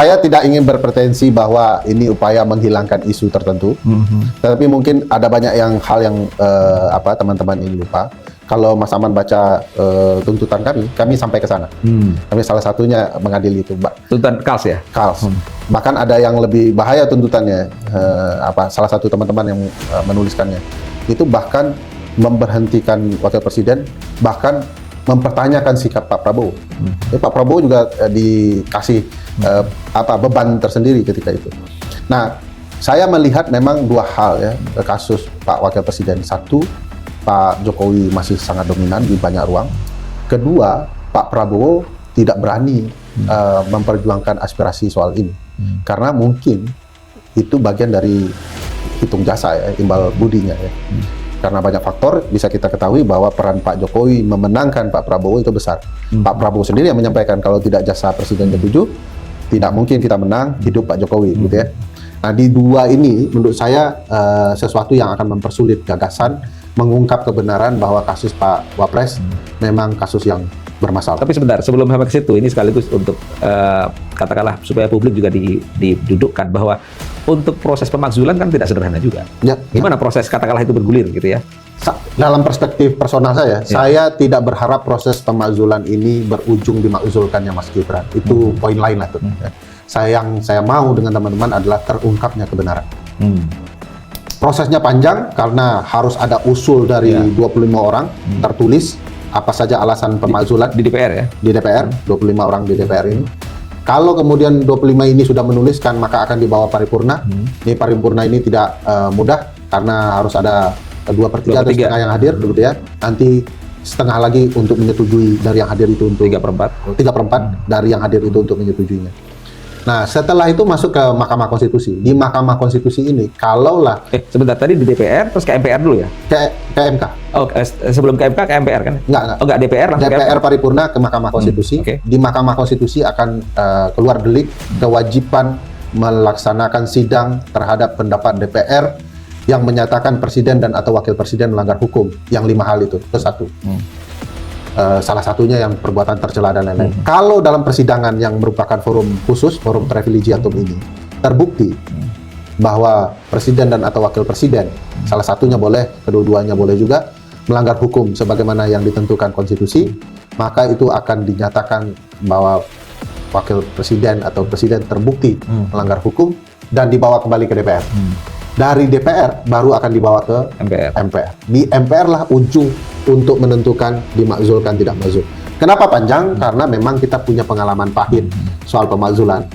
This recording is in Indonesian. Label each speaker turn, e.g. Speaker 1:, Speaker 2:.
Speaker 1: Saya tidak ingin berpretensi bahwa ini upaya menghilangkan isu tertentu, tetapi mungkin ada banyak hal yang teman-teman ini lupa. Kalau Mas Aman baca tuntutan kami sampai ke sana. Kami salah satunya mengadili itu,
Speaker 2: Tuntutan KALS ya?
Speaker 1: KALS. Bahkan ada yang lebih bahaya tuntutannya. Salah satu teman-teman yang menuliskannya itu bahkan memberhentikan wakil presiden, bahkan mempertanyakan sikap Pak Prabowo. Pak Prabowo juga dikasih beban tersendiri ketika itu. Nah, saya melihat memang dua hal ya kasus Pak Wakil Presiden. Satu, Pak Jokowi masih sangat dominan di banyak ruang. Kedua, Pak Prabowo tidak berani memperjuangkan aspirasi soal ini. Karena mungkin itu bagian dari hitung jasa ya, imbal budinya ya. Karena banyak faktor, bisa kita ketahui bahwa peran Pak Jokowi memenangkan Pak Prabowo itu besar. Pak Prabowo sendiri yang menyampaikan kalau tidak jasa Presiden ke-7, tidak mungkin kita menang, hidup Pak Jokowi, gitu ya. Nah, di dua ini menurut saya sesuatu yang akan mempersulit gagasan mengungkap kebenaran bahwa kasus Pak Wapres memang kasus yang bermasalah.
Speaker 2: Tapi sebentar, sebelum sampai ke situ, ini sekaligus untuk katakanlah supaya publik juga didudukkan bahwa untuk proses pemakzulan kan tidak sederhana juga.
Speaker 1: Ya,
Speaker 2: Gimana proses katakanlah itu bergulir gitu ya?
Speaker 1: Dalam perspektif personal saya tidak berharap proses pemakzulan ini berujung dimakzulkannya Mas Gibran. Itu poin lain lah tuh. Yang saya mau dengan teman-teman adalah terungkapnya kebenaran. Prosesnya panjang karena harus ada usul dari 25 orang tertulis apa saja alasan pemakzulan
Speaker 2: di DPR ya?
Speaker 1: Di DPR, 25 orang di DPR ini. Kalau kemudian 25 ini sudah menuliskan, maka akan dibawa paripurna. Ini paripurna ini tidak mudah karena harus ada 2/3 atau setengah yang hadir, begitu ya. Nanti setengah lagi untuk menyetujui dari yang hadir itu untuk 3/4 dari yang hadir itu untuk menyetujuinya. Nah, setelah itu masuk ke Mahkamah Konstitusi. Di Mahkamah Konstitusi ini, kalaulah
Speaker 2: sebentar, tadi di DPR terus ke MPR dulu ya?
Speaker 1: Ke MK.
Speaker 2: Oh, sebelum ke MK ke MPR kan?
Speaker 1: Enggak.
Speaker 2: Oh, enggak, DPR langsung
Speaker 1: DPR paripurna ke Mahkamah Konstitusi. Di Mahkamah Konstitusi akan keluar delik kewajiban melaksanakan sidang terhadap pendapat DPR yang menyatakan presiden dan atau wakil presiden melanggar hukum. Yang 5 hal itu satu. Salah satunya yang perbuatan tercela dan lain-lain. Kalau dalam persidangan yang merupakan forum khusus, forum privilegiatum ini, terbukti bahwa presiden dan atau wakil presiden, salah satunya boleh, kedua-duanya boleh juga, melanggar hukum sebagaimana yang ditentukan konstitusi, maka itu akan dinyatakan bahwa wakil presiden atau presiden terbukti melanggar hukum dan dibawa kembali ke DPR. Dari DPR baru akan dibawa ke MPR. Di MPR lah ujung untuk menentukan dimakzulkan tidak makzul. Kenapa panjang? Karena memang kita punya pengalaman pahit soal pemakzulan.